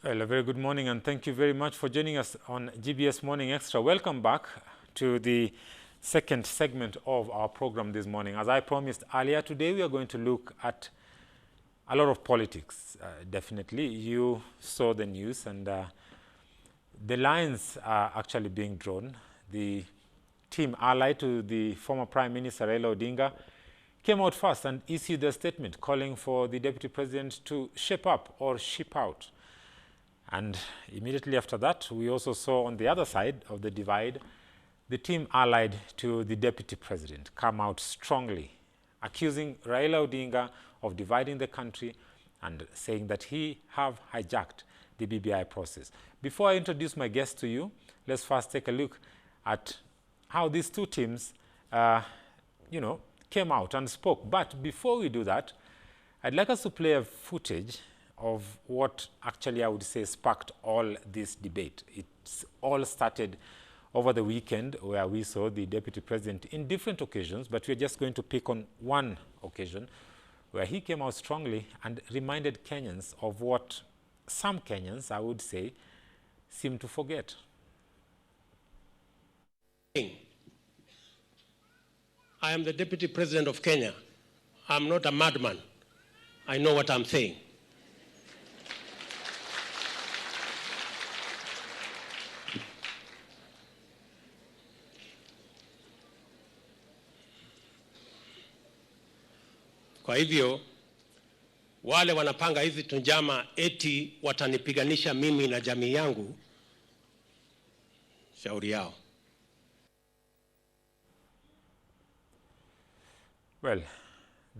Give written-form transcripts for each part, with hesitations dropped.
Well, a very good morning and thank you very much for joining us on GBS Morning Extra. Welcome back to the second segment of our program this morning. As I promised earlier, today we are going to look at a lot of politics, definitely. You saw the news and the lines are actually being drawn. The team allied to the former Prime Minister Raila Odinga came out first and issued a statement calling for the Deputy President to shape up or ship out. And immediately after that, we also saw on the other side of the divide, the team allied to the Deputy President come out strongly, accusing Raila Odinga of dividing the country and saying that he have hijacked the BBI process. Before I introduce my guest to you, let's first take a look at how these two teams, came out and spoke. But before we do that, I'd like us to play a footage of what actually I would say sparked all this debate. It's all started over the weekend where we saw the Deputy President in different occasions, but we're just going to pick on one occasion where he came out strongly and reminded Kenyans of what some Kenyans, I would say, seem to forget. I am the Deputy President of Kenya. I'm not a madman. I know what I'm saying. Kwa hivyo wale wanapanga hizi tunjama eti watanipiganisha mimi na jamii yangu, shauri yao. Well,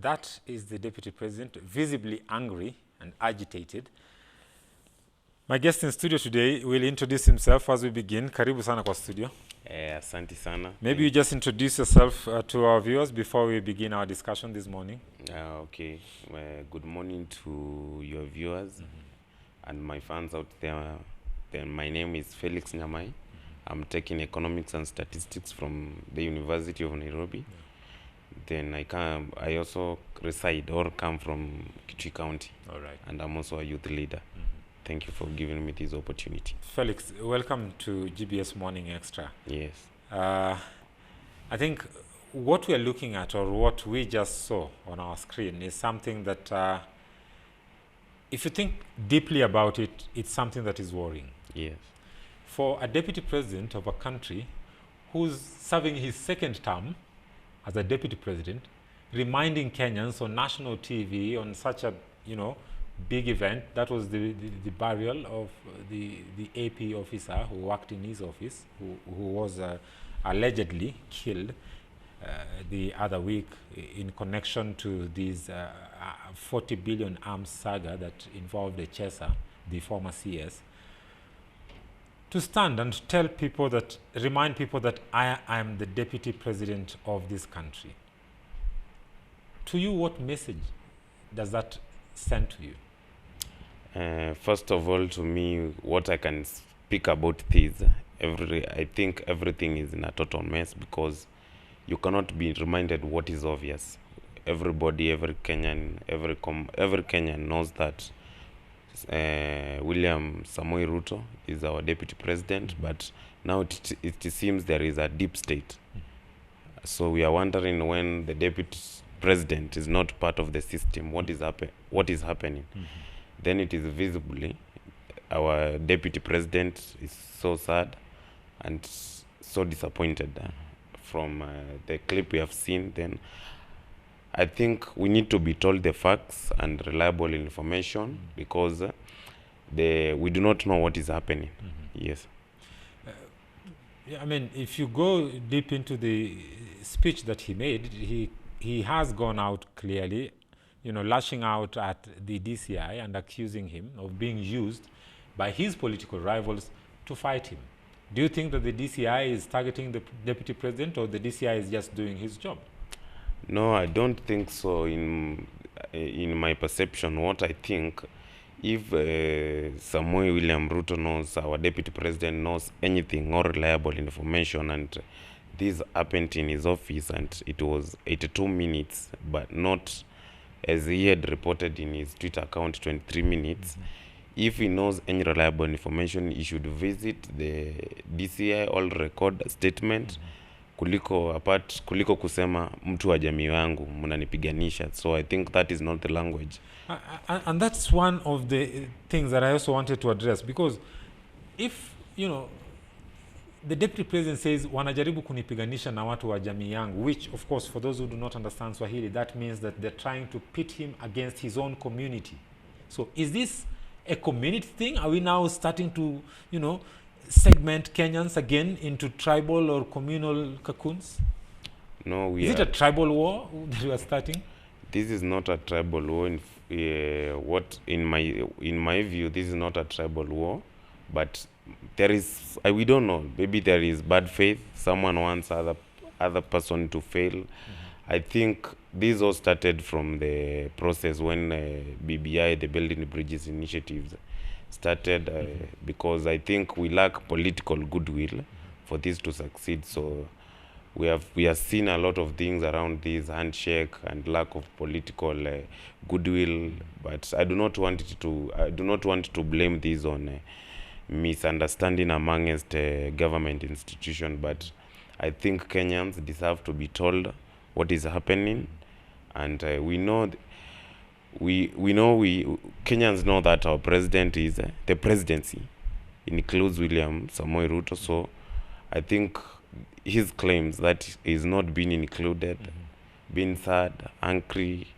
that is the Deputy President, visibly angry and agitated. My guest in studio today will introduce himself as we begin. Karibu sana kwa studio. Asante sana. Maybe you just introduce yourself to our viewers before we begin our discussion this morning. Okay. Good morning to your viewers and my fans out there. Then my name is Felix Nyamai. I'm taking economics and statistics from the University of Nairobi. Then I also reside or come from Kitui County. All right. And I'm also a youth leader. Thank you for giving me this opportunity. Felix, welcome to GBS Morning Extra. Yes. I think what we're looking at, or what we just saw on our screen, is something that, if you think deeply about it, it's something that is worrying. Yes. For a deputy president of a country who's serving his second term as a deputy president, reminding Kenyans on national TV on such a, big event, that was the burial of the AP officer who worked in his office, who was allegedly killed the other week in connection to this 40 billion arms saga that involved the Chesa, the former CS. To stand and tell people that, remind people that I am the deputy president of this country. To you, what message does that send to you? First of all, to me, what I can speak about this, I think everything is in a total mess because you cannot be reminded what is obvious. Everybody, every Kenyan knows that William Samoei Ruto is our deputy president, but now it seems there is a deep state. So we are wondering, when the deputy president is not part of the system, what is happening? Then it is visibly our deputy president is so sad and so disappointed from the clip we have seen. Then I think we need to be told the facts and reliable information because we do not know what is happening. Yes. I mean, if you go deep into the speech that he made, he has gone out clearly, lashing out at the DCI and accusing him of being used by his political rivals to fight him. Do you think that the DCI is targeting the deputy president, or the DCI is just doing his job? No, I don't think so. In my perception, what I think, if Samoei William Ruto knows, our deputy president knows anything or reliable information, and this happened in his office and it was 82 minutes, but not as he had reported in his Twitter account 23 minutes, If he knows any reliable information, he should visit the DCI all record statement kuliko kusema mtu wa jamii wangu mnanipiganisha. So I think that is not the language. And that's one of the things that I also wanted to address, because if, the deputy president says wanajaribu kunipiganisha na watu wa jamii yangu, which of course for those who do not understand Swahili, that means that they're trying to pit him against his own community. So is this a community thing? Are we now starting to, segment Kenyans again into tribal or communal cocoons? No, is it a tribal war that we are starting? This is not a tribal war. In my view, this is not a tribal war, but there is, we don't know, maybe there is bad faith. Someone wants other person to fail. I think this all started from the process when BBI, the Building Bridges initiatives, started because I think we lack political goodwill for this to succeed. So we have seen a lot of things around this handshake and lack of political goodwill. But I do not want to blame this on misunderstanding amongst government institution. But I think Kenyans deserve to be told what is happening, and Kenyans know that our president is the presidency includes William Ruto. So I think his claims that he's not being included, being sad, angry,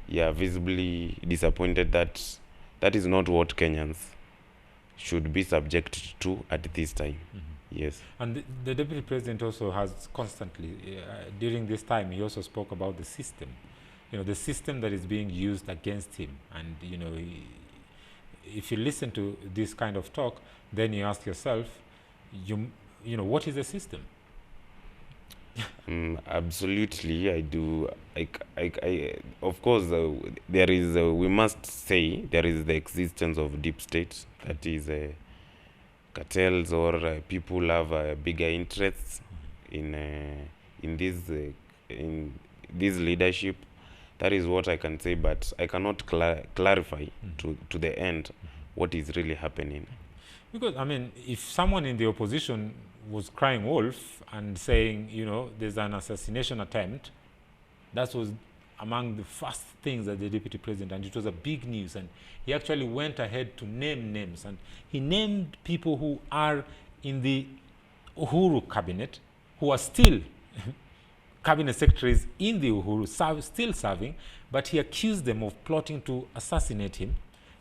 visibly disappointed, that is not what Kenyans should be subject to at this time. Yes. And the deputy president also has constantly, during this time, he also spoke about the system, the system that is being used against him. And, if you listen to this kind of talk, then you ask yourself, what is the system? Absolutely, I do. Of course, there is, we must say, there is the existence of deep state, that is cartels or people have bigger interests in this leadership. That is what I can say, but I cannot clarify to the end what is really happening. Because, if someone in the opposition was crying wolf and saying, there's an assassination attempt, that was among the first things that the deputy president, and it was a big news, and he actually went ahead to name names, and he named people who are in the Uhuru cabinet, who are still cabinet secretaries in the Uhuru, still serving, but he accused them of plotting to assassinate him.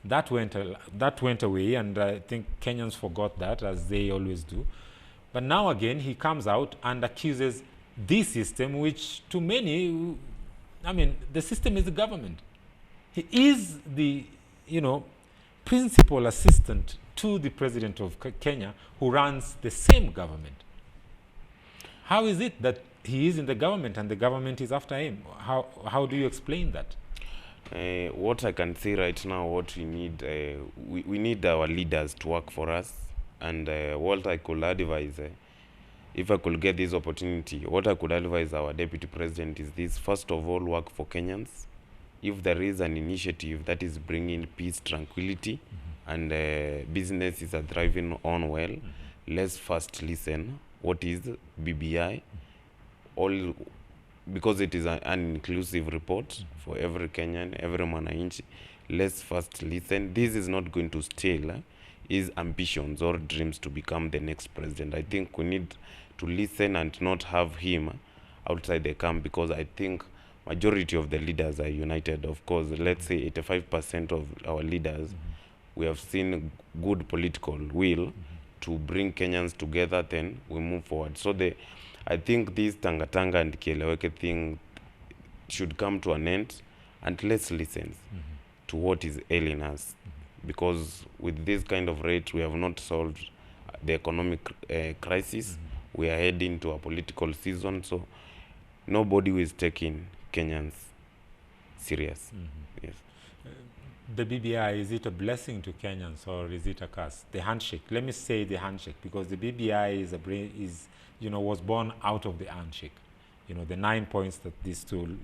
That went away, and I think Kenyans forgot that, as they always do. But now again, he comes out and accuses this system, which to many, the system is the government. He is the, principal assistant to the president of Kenya, who runs the same government. How is it that he is in the government and the government is after him? How do you explain that? What I can say right now, what we need, we need our leaders to work for us. And what I could advise, if I could get this opportunity, what I could advise our deputy president is this: first of all, work for Kenyans. If there is an initiative that is bringing peace, tranquility, and businesses are driving on well, let's first listen. What is BBI? All, because it is an inclusive report for every Kenyan, every Mwananchi. Let's first listen. This is not going to steal his ambitions or dreams to become the next president. I think we need to listen and not have him outside the camp, because I think majority of the leaders are united. Of course, let's say 85% of our leaders, we have seen good political will to bring Kenyans together, then we move forward. So I think this Tanga and Kieleweke thing should come to an end, and let's listen to what is ailing us. Because with this kind of rate, we have not solved the economic crisis. We are heading to a political season, so nobody is taking Kenyans serious. Yes. The BBI, is it a blessing to Kenyans or is it a curse? The handshake. Let me say the handshake, because the BBI was born out of the handshake. The 9 points that these two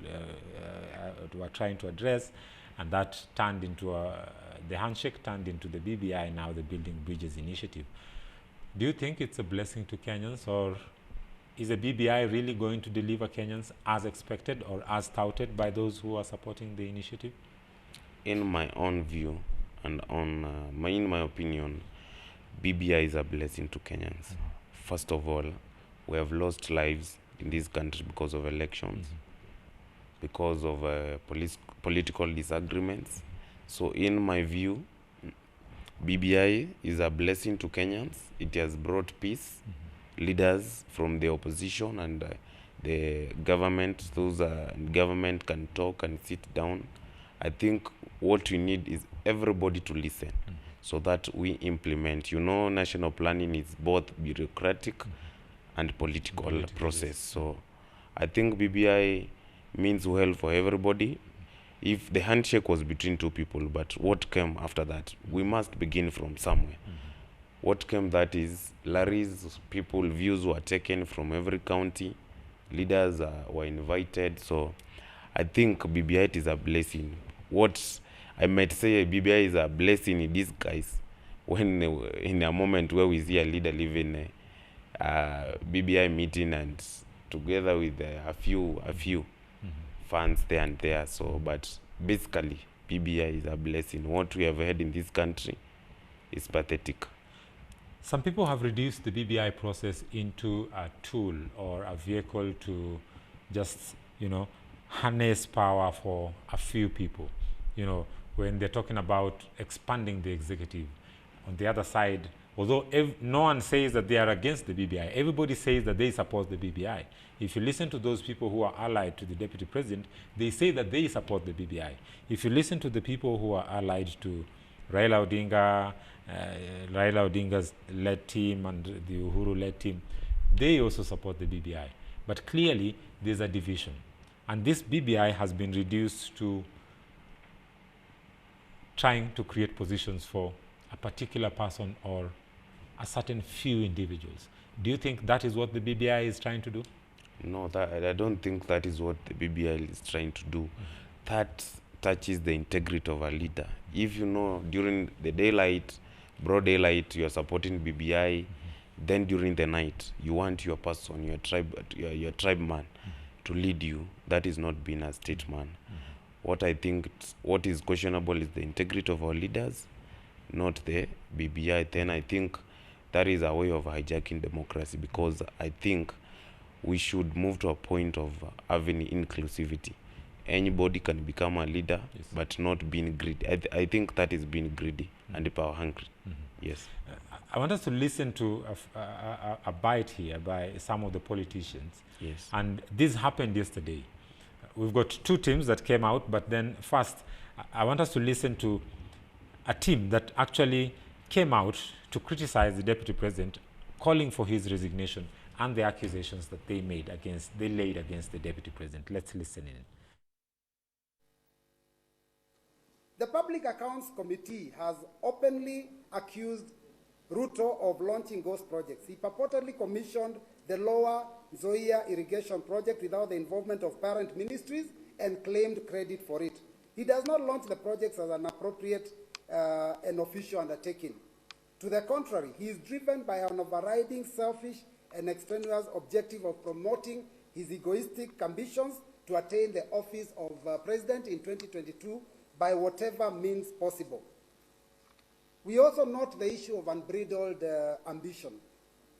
were trying to address. and that turned into the handshake turned into the BBI, now the Building Bridges initiative. Do you think it's a blessing to Kenyans, or is the BBI really going to deliver Kenyans as expected or as touted by those who are supporting the initiative? In my own view and in my opinion, BBI is a blessing to Kenyans. First of all, we have lost lives in this country because of elections, because of political disagreements. So in my view, BBI is a blessing to Kenyans. It has brought peace. Leaders from the opposition and the government, government can talk and sit down. I think what we need is everybody to listen so that we implement. You know, national planning is both bureaucratic and political process. So I think BBI means well for everybody. If the handshake was between two people, but what came after that? We must begin from somewhere. What came, that is, Larry's people, views were taken from every county. Leaders were invited. So I think BBI is a blessing. What I might say, BBI is a blessing in disguise when in a moment where we see a leader leaving a BBI meeting and together with a few funds there and there. So, but basically, BBI is a blessing. What we have had in this country is pathetic. Some people have reduced the BBI process into a tool or a vehicle to just, harness power for a few people. When they're talking about expanding the executive. On the other side, although no one says that they are against the BBI, everybody says that they support the BBI. If you listen to those people who are allied to the Deputy President, they say that they support the BBI. If you listen to the people who are allied to Raila Odinga, Raila Odinga's led team and the Uhuru led team, they also support the BBI. But clearly, there's a division. And this BBI has been reduced to trying to create positions for a particular person or a certain few individuals. Do you think that is what the BBI is trying to do? No, I don't think that is what the BBI is trying to do. That touches the integrity of a leader. If during the daylight, broad daylight, you are supporting BBI, then during the night, you want your person, your tribeman to lead you. That is not being a statesman. What I think, what is questionable is the integrity of our leaders, not the BBI. Then I think that is a way of hijacking democracy, because I think we should move to a point of having inclusivity. Anybody can become a leader, yes, but not being greedy. I think that is being greedy and power hungry. Yes. I want us to listen to a bite here by some of the politicians. Yes. And this happened yesterday. We've got two teams that came out, but then first, I want us to listen to a team that actually came out to criticize the Deputy President, calling for his resignation and the accusations that they laid against the Deputy President. Let's listen in. The Public Accounts Committee has openly accused Ruto of launching ghost projects. He purportedly commissioned the Lower Nzoia irrigation project without the involvement of parent ministries and claimed credit for it. He does not launch the projects as an appropriate and official undertaking. To the contrary, he is driven by an overriding selfish and extraneous objective of promoting his egoistic ambitions to attain the office of president in 2022 by whatever means possible. We also note the issue of unbridled ambition.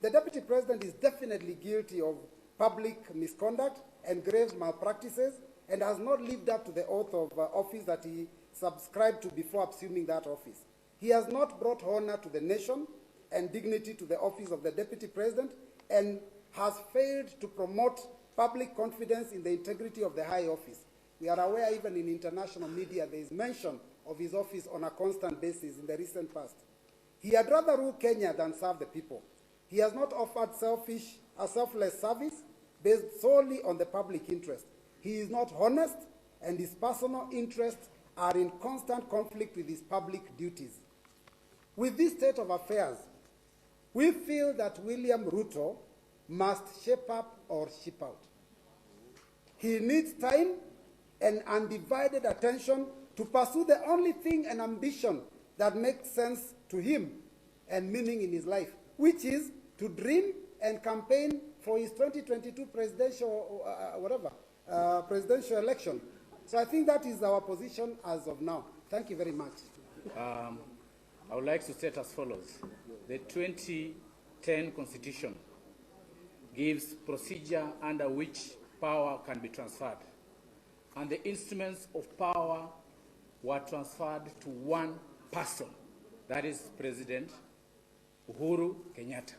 The Deputy President is definitely guilty of public misconduct and grave malpractices and has not lived up to the oath of office that he subscribed to before assuming that office. He has not brought honor to the nation and dignity to the office of the Deputy President and has failed to promote public confidence in the integrity of the high office. We are aware even in international media there is mention of his office on a constant basis in the recent past. He had rather rule Kenya than serve the people. He has not offered a selfless service based solely on the public interest. He is not honest, and his personal interests are in constant conflict with his public duties. With this state of affairs, we feel that William Ruto must shape up or ship out. He needs time and undivided attention to pursue the only thing and ambition that makes sense to him and meaning in his life, which is to dream and campaign for his 2022 presidential, presidential election. So I think that is our position as of now. Thank you very much. I would like to state as follows. The 2010 Constitution gives procedure under which power can be transferred. And the instruments of power were transferred to one person, that is President Uhuru Kenyatta.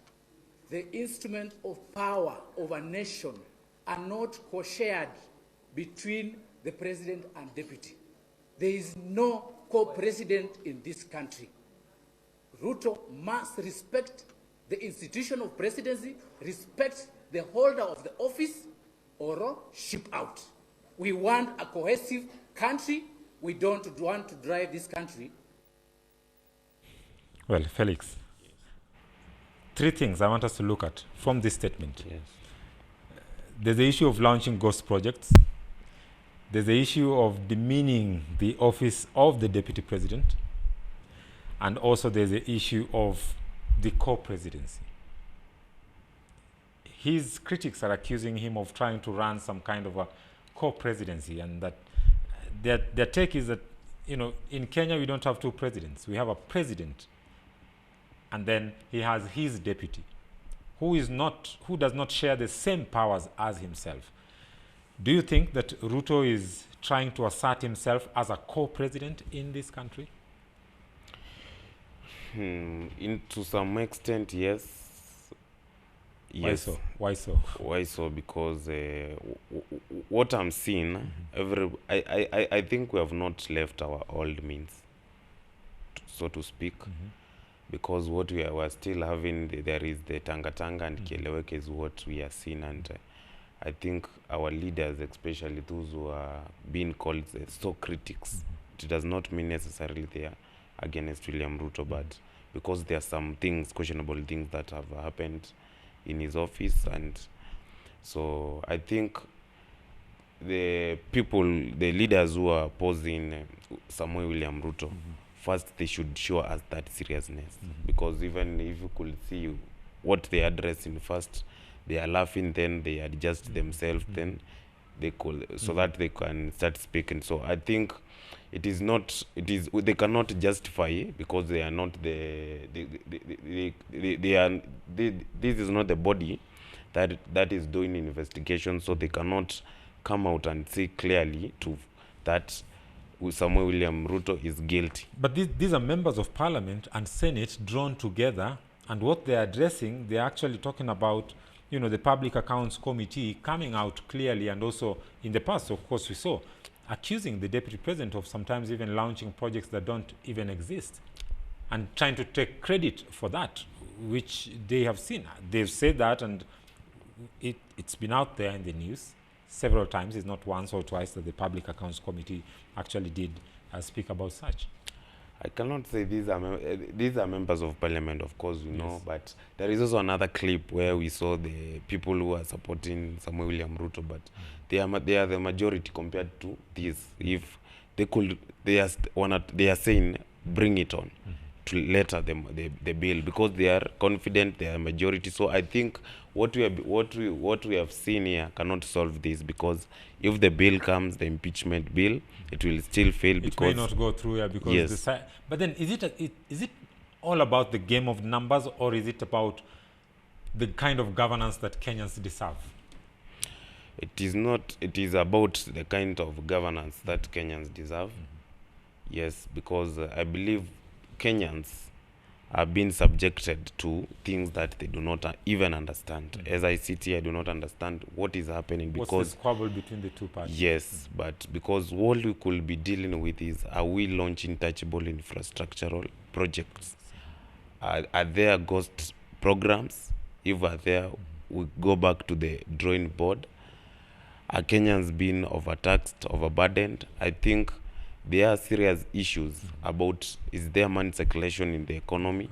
The instruments of power of a nation are not co-shared between the president and deputy. There is no co-president in this country. Ruto must respect the institution of presidency, respect the holder of the office, or ship out. We want a cohesive country. We don't want to drive this country. Well, Felix, three things I want us to look at from this statement. Yes. There's the issue of launching ghost projects. There's the issue of demeaning the office of the deputy president. And also there's the issue of the co-presidency. His critics are accusing him of trying to run some kind of a co-presidency, and that their take is that, you know, in Kenya we don't have two presidents. We have a president, and then he has his deputy, who does not share the same powers as himself. Do you think that Ruto is trying to assert himself as a co-president in this country? To some extent, yes. Why so? Why so? Why so? Because what I'm seeing, I think we have not left our old means, so to speak, because what we are still having, there is the Tanga and Kieleweke is what we are seeing, and I think our leaders, especially those who are being called so critics, it does not mean necessarily they are against William Ruto, but because there are some things, questionable things that have happened in his office, and so I think the people, the leaders who are opposing Samuel William Ruto, first they should show us that seriousness, because even if you could see what they address in first, they are laughing, then they adjust themselves, then they could, so that they can start speaking. So I think they cannot justify, because they are not this is not the body that is doing investigation, so they cannot come out and say clearly that Samuel William Ruto is guilty. But these are members of parliament and Senate drawn together, and what they're addressing, they're actually talking about, you know, the Public Accounts Committee coming out clearly, and also in the past, of course, we saw accusing the deputy president of sometimes even launching projects that don't even exist, and trying to take credit for that, which they have seen. They've said that, and it's been out there in the news several times. It's not once or twice that the Public Accounts Committee actually did speak about such. I cannot say these are members of parliament, of course, we know, but there is also another clip where we saw the people who are supporting Samuel William Ruto, but they are the majority compared to this. If they could, they are saying bring it on to later the bill, because they are confident they are majority. So I think what we have seen here cannot solve this, because if the bill comes, the impeachment bill, it will still fail. It may not go through here, because yes. But then is it all about the game of numbers, or is it about the kind of governance that Kenyans deserve? It is not. It is about the kind of governance that Kenyans deserve. Yes, because I believe Kenyans are being subjected to things that they do not even understand. As I sit here, I do not understand what is happening, because what's the squabble between the two parties? Yes, but because what we could be dealing with is, are we launching touchable infrastructural projects? Are there ghost programs? If are there, we go back to the drawing board. Are Kenyans being overtaxed, overburdened? I think there are serious issues about, is there money circulation in the economy?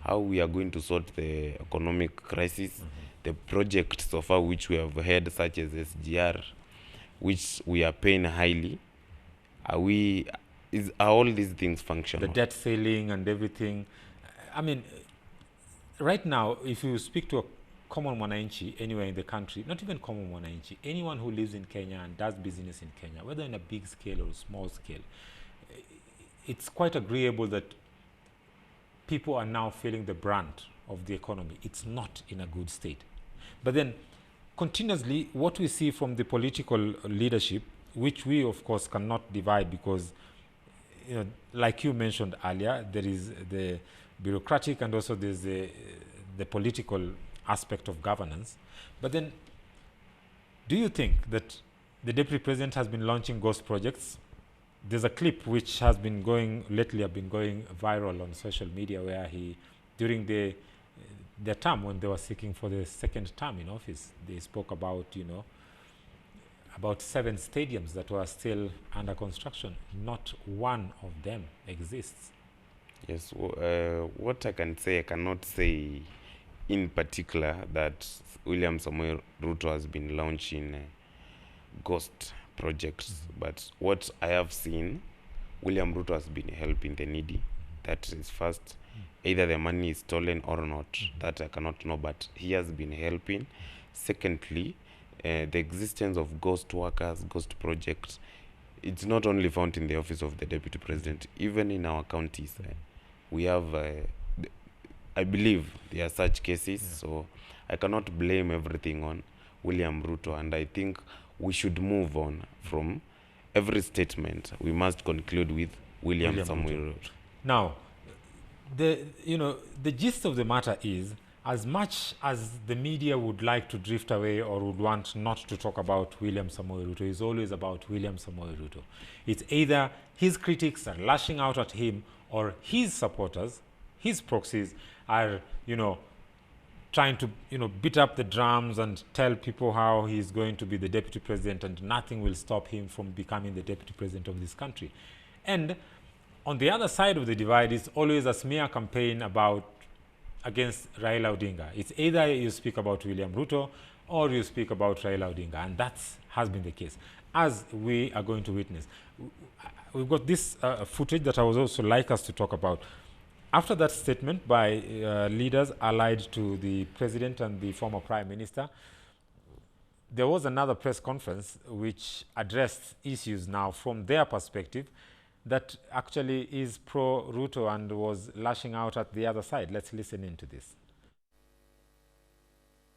How we are going to sort the economic crisis? The projects so far which we have had, such as SGR, which we are paying highly, are all these things functional? The debt ceiling and everything. I mean, right now, if you speak to a common mwananchi anywhere in the country, not even common mwananchi, anyone who lives in Kenya and does business in Kenya, whether in a big scale or a small scale, it's quite agreeable that people are now feeling the brunt of the economy. It's not in a good state. But then, continuously, what we see from the political leadership, which we, of course, cannot divide because, you know, like you mentioned earlier, there is the bureaucratic and also there's the political aspect of governance. But then, do you think that the Deputy President has been launching ghost projects? There's a clip which has been going, lately have been going viral on social media where he, during their term when they were seeking for the second term in office, they spoke about, you know, about 7 stadiums that were still under construction. Not one of them exists. Yes, what I can say, I cannot say in particular that William Samoei Ruto has been launching ghost projects, but what I have seen, William Ruto has been helping the needy. That is first. Either the money is stolen or not, that I cannot know, but he has been helping. Secondly, the existence of ghost workers, ghost projects, it's not only found in the office of the Deputy President, even in our counties. We have, I believe there are such cases, so I cannot blame everything on William Ruto, and I think we should move on from every statement. We must conclude with William Samoei Ruto. Now, the gist of the matter is, as much as the media would like to drift away or would want not to talk about William Samoei Ruto, it's always about William Samoei Ruto. It's either his critics are lashing out at him or his supporters, his proxies are, trying to, beat up the drums and tell people how he's going to be the Deputy President and nothing will stop him from becoming the Deputy President of this country. And on the other side of the divide is always a smear campaign against Raila Odinga. It's either you speak about William Ruto or you speak about Raila Odinga, and that has been the case, as we are going to witness. We've got this footage that I would also like us to talk about. After that statement by leaders allied to the President and the former Prime Minister, there was another press conference which addressed issues now from their perspective that actually is pro-Ruto and was lashing out at the other side. Let's listen into this.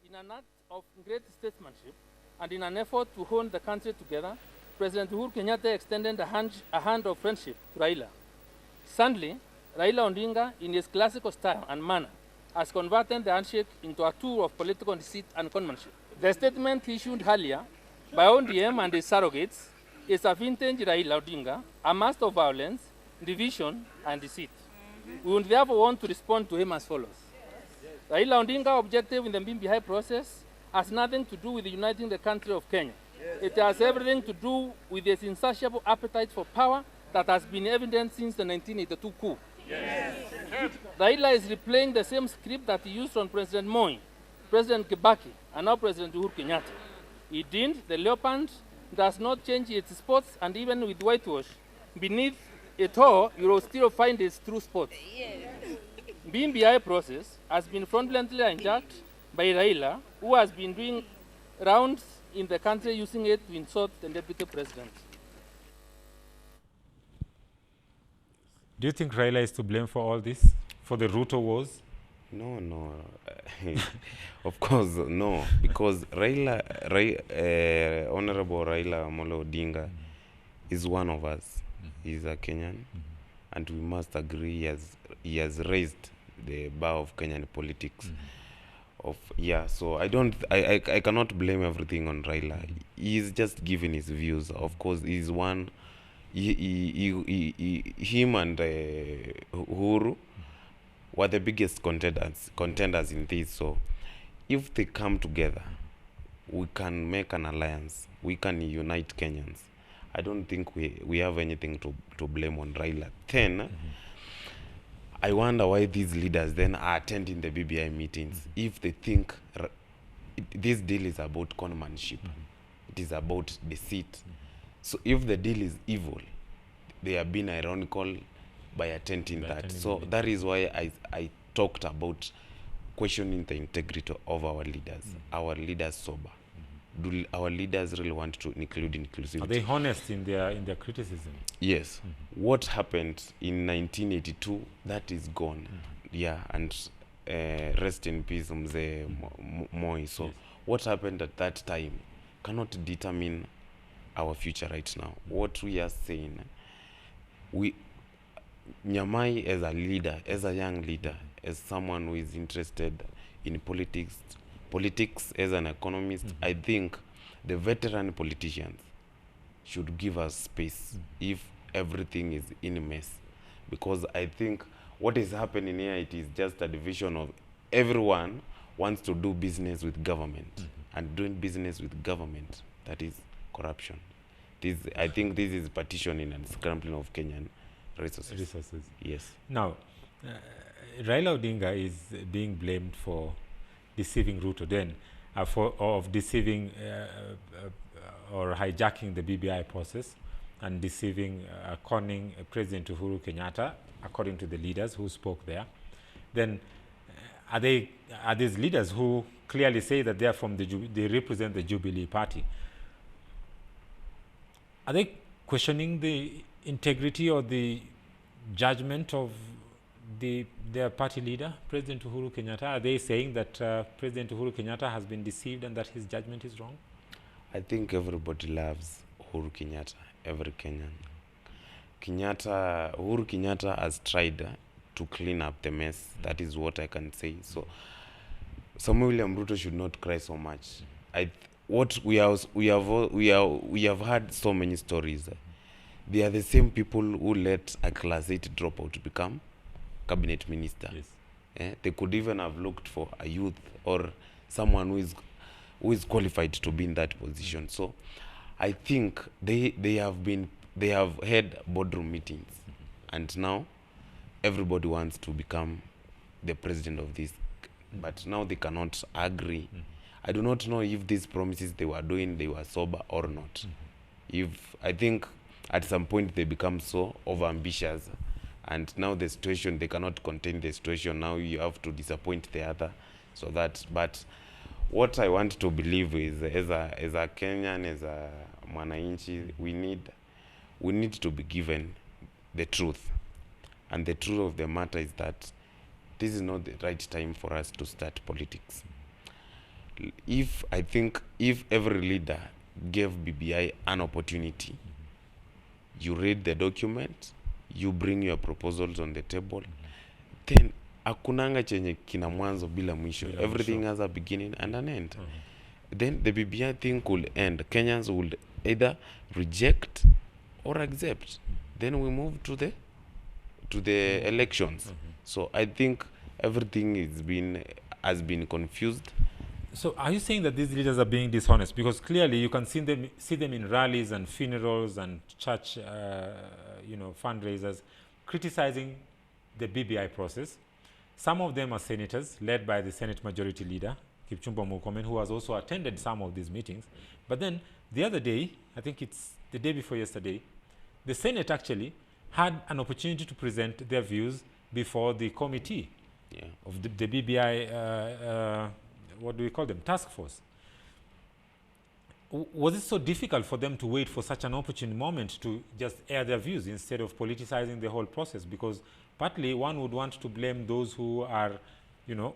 In an act of great statesmanship and in an effort to hold the country together, President Uhuru Kenyatta extended a hand of friendship to Raila. Sadly, Raila Odinga, in his classical style and manner, has converted the handshake into a tool of political deceit and conmanship. The statement issued earlier by ODM and his surrogates is a vintage Raila Odinga, a master of violence, division, and deceit. We would therefore want to respond to him as follows. Raila Odinga's objective in the BBI process has nothing to do with uniting the country of Kenya. It has everything to do with his insatiable appetite for power that has been evident since the 1982 coup. Raila is replaying the same script that he used on President Moi, President Kibaki, and now President Uhuru Kenyatta. He deemed the leopard does not change its spots, and even with whitewash beneath it all, you will still find its true spots. BBI process has been fraudulently hijacked by Raila, who has been doing rounds in the country using it to insult the Deputy President. Do you think Raila is to blame for all this, for the Ruto wars? No. Of course, no. Because Honorable Raila Odinga is one of us. He's a Kenyan. And we must agree he has raised the bar of Kenyan politics. So I cannot blame everything on Raila. He's just giving his views. Of course, he's one. Him and Uhuru were the biggest contenders in this. So if they come together, we can make an alliance. We can unite Kenyans. I don't think we have anything to blame on Raila. Then, I wonder why these leaders then are attending the BBI meetings if they think this deal is about conmanship. It is about deceit. So if the deal is evil, they are being ironical by attending By that. attending So the that is why I talked about questioning the integrity of our leaders. Our leaders sober. Do our leaders really want to include inclusivity? Are they honest in their criticism? Yes. What happened in 1982, that is gone. Yeah, and rest in peace, Mzee Moi. So Yes. what happened at that time cannot determine our future right now. What we are saying, Nyamai as a leader, as a young leader, as someone who is interested in politics as an economist, I think the veteran politicians should give us space if everything is in a mess. Because I think what is happening here, it is just a division of everyone wants to do business with government. And doing business with government, that is corruption. I think this is partitioning and scrambling of Kenyan resources. Yes. Now, Raila Odinga is being blamed for deceiving Ruto then, of deceiving or hijacking the BBI process and deceiving, conning President Uhuru Kenyatta, according to the leaders who spoke there. Then, are these leaders who clearly say that they are from they represent the Jubilee Party? Are they questioning the integrity or the judgment of their party leader, President Uhuru Kenyatta? Are they saying that President Uhuru Kenyatta has been deceived and that his judgment is wrong? I think everybody loves Uhuru Kenyatta, every Kenyan. Uhuru Kenyatta has tried to clean up the mess. That is what I can say. So, William Ruto should not cry so much. We have heard so many stories. They are the same people who let a class 8 dropout become cabinet minister. Yes. They could even have looked for a youth or someone who is qualified to be in that position. So I think they have had boardroom meetings, and now everybody wants to become the president of this, but now they cannot agree. I do not know if these promises they were doing, they were sober or not. I think at some point they become so overambitious, and now the situation, they cannot contain the situation. Now you have to disappoint the other. But what I want to believe is, as a Kenyan, as a Mwananchi, we need to be given the truth. And the truth of the matter is that this is not the right time for us to start politics. I think if every leader gave BBI an opportunity, you read the document, you bring your proposals on the table, then akunanga chenye kina mwanzo bila mwisho. Everything has a beginning and an end. Then the BBI thing could end. Kenyans would either reject or accept. Then we move to the elections. So I think everything has been confused. So are you saying that these leaders are being dishonest? Because clearly you can see them in rallies and funerals and church fundraisers criticizing the BBI process. Some of them are senators led by the Senate Majority Leader, Kipchumba Murkomen, who has also attended some of these meetings. But then the other day, I think it's the day before yesterday, the Senate actually had an opportunity to present their views before the committee of the BBI, what do we call them, task force. Was it so difficult for them to wait for such an opportune moment to just air their views instead of politicizing the whole process? Because partly one would want to blame those who are,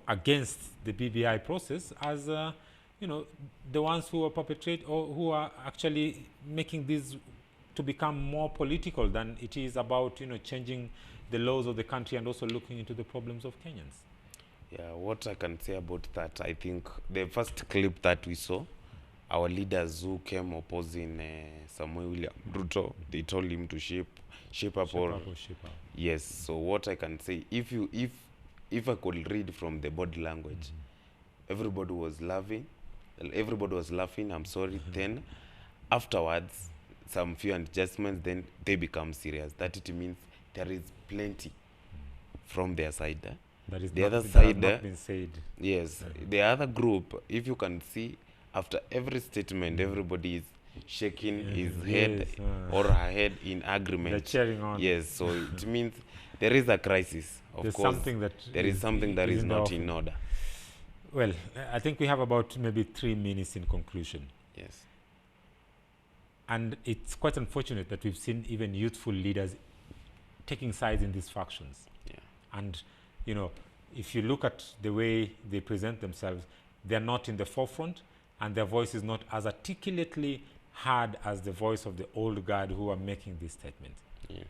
against the BBI process as, the ones who are perpetrate or who are actually making this to become more political than it is about, changing the laws of the country and also looking into the problems of Kenyans. Yeah, what I can say about that, I think the first clip that we saw, our leaders who came opposing William Ruto, they told him to shape up. Yes. So what I can say, if I could read from the body language, everybody was laughing. I'm sorry. Then afterwards, some few adjustments. Then they become serious. That it means there is plenty from their side. That is the not, other that side, has not been said. Yes, the other group, if you can see, after every statement, everybody is shaking his head or her head in agreement. They're cheering on. Yes, so it means there is a crisis. Of There's course, something that there is something that is not in order. Well, I think we have about maybe 3 minutes in conclusion. Yes. And it's quite unfortunate that we've seen even youthful leaders taking sides in these factions. Yeah. And, you know, if you look at the way they present themselves, they're not in the forefront, and their voice is not as articulately heard as the voice of the old guard who are making these statements. Yeah.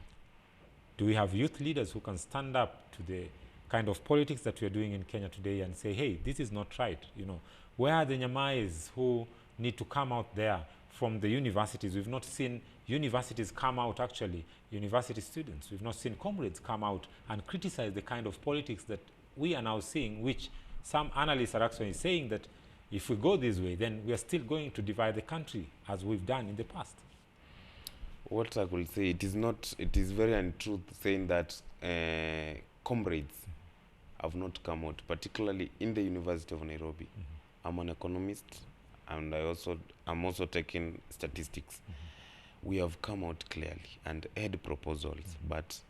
Do we have youth leaders who can stand up to the kind of politics that we are doing in Kenya today and say, hey, this is not right? You know, where are the Nyamais who need to come out there from the universities? We've not seen universities come out, actually, university students. We've not seen comrades come out and criticize the kind of politics that we are now seeing, which some analysts are actually saying that if we go this way, then we are still going to divide the country as we've done in the past. What I could say, it is very untrue saying that comrades have not come out, particularly in the University of Nairobi. I'm an economist, and I'm also taking statistics. We have come out clearly and had proposals, but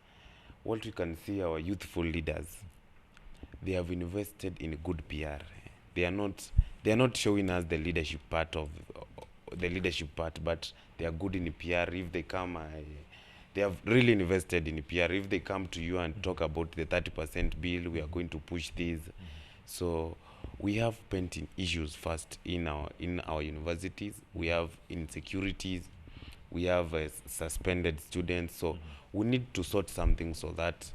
what we can see, our youthful leaders, they have invested in good PR. They are not showing us the leadership part, but they are good in PR. If they come, they have really invested in PR. If they come to you and talk about the 30% bill, we are going to push this. So we have pending issues first in our universities. We have insecurities. We have suspended students. So we need to sort something so that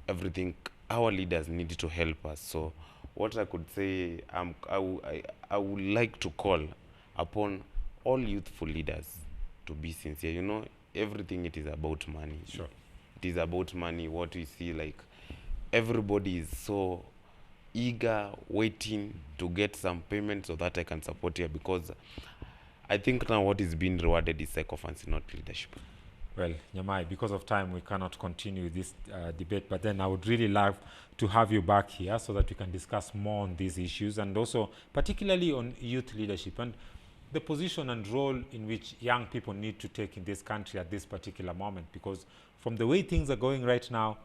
everything, our leaders need to help us. So what I could say, I would like to call upon all youthful leaders to be sincere. You know, everything, it is about money. Sure. It is about money. What we see, like, everybody is so eager, waiting to get some payment so that I can support here, because I think now what is being rewarded is sycophancy, not leadership. Well, Nyamai, because of time, we cannot continue this debate, but then I would really love to have you back here so that we can discuss more on these issues, and also particularly on youth leadership and the position and role in which young people need to take in this country at this particular moment. Because from the way things are going right now,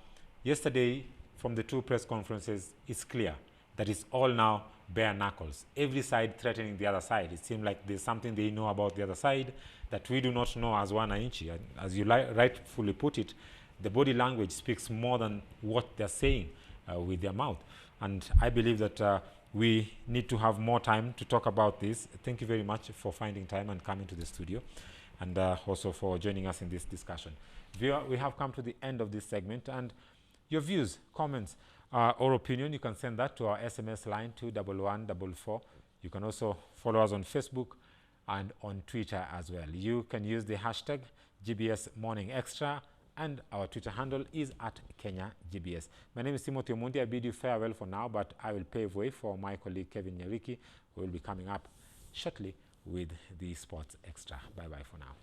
yesterday from the 2 press conferences, it's clear that it's all now bare knuckles. Every side threatening the other side. It seems like there's something they know about the other side that we do not know as wananchi. And as you rightfully put it, the body language speaks more than what they're saying with their mouth. And I believe that we need to have more time to talk about this. Thank you very much for finding time and coming to the studio, and also for joining us in this discussion. We have come to the end of this segment, and your views, comments, or opinion, you can send that to our SMS line 21144. You can also follow us on Facebook and on Twitter as well. You can use the hashtag GBS Morning Extra, and our Twitter handle is @KenyaGBS. My name is Timothy Omundi. I bid you farewell for now, but I will pave way for my colleague Kevin Nyawiki, who will be coming up shortly with the Sports Extra. Bye-bye for now.